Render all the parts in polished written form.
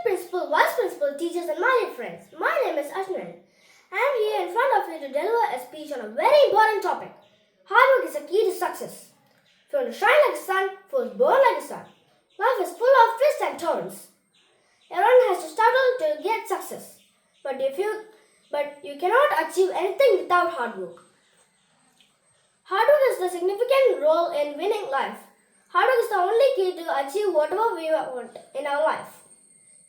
Principal, Vice Principal, teachers and my dear friends. My name is Ashwin. I am here in front of you to deliver a speech on a very important topic. Hard work is the key to success. If you want to shine like a sun, first burn like a sun. Life is full of twists and turns. Everyone has to struggle to get success. But you cannot achieve anything without hard work. Hard work is the significant role in winning life. Hard work is the only key to achieve whatever we want in our life.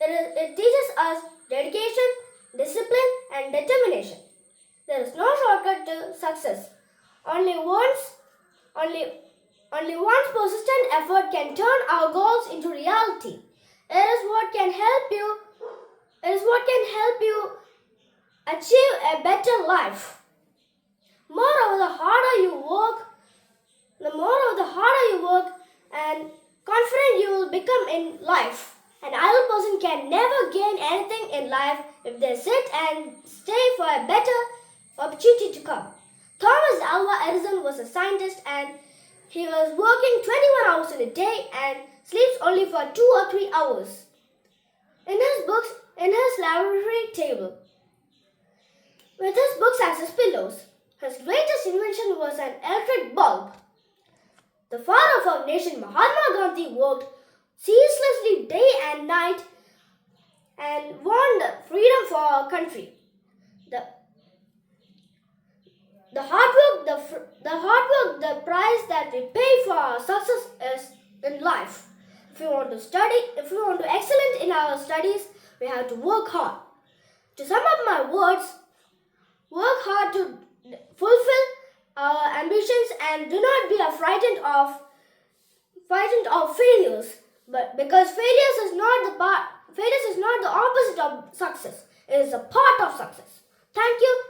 It teaches us dedication, discipline, and determination. There is no shortcut to success. Only one's persistent effort can turn our goals into reality. It is what can help you achieve a better life. Moreover, the harder you work and confident you will become in life. An idle person can never gain anything in life if they sit and stay for a better opportunity to come. Thomas Alva Edison was a scientist and he was working 21 hours in a day and sleeps only for 2 or 3 hours. In his laboratory table, with his books as his pillows, his greatest invention was an electric bulb. The father of our nation, Mahatma Gandhi, worked ceaselessly day and night and won the freedom for our country. The hard work, the price that we pay for our success is in life. If we want to excel in our studies, we have to work hard. To sum up my words, work hard to fulfill our ambitions and do not be frightened of failures. But because failures is not the opposite of success, it is a part of success. Thank you.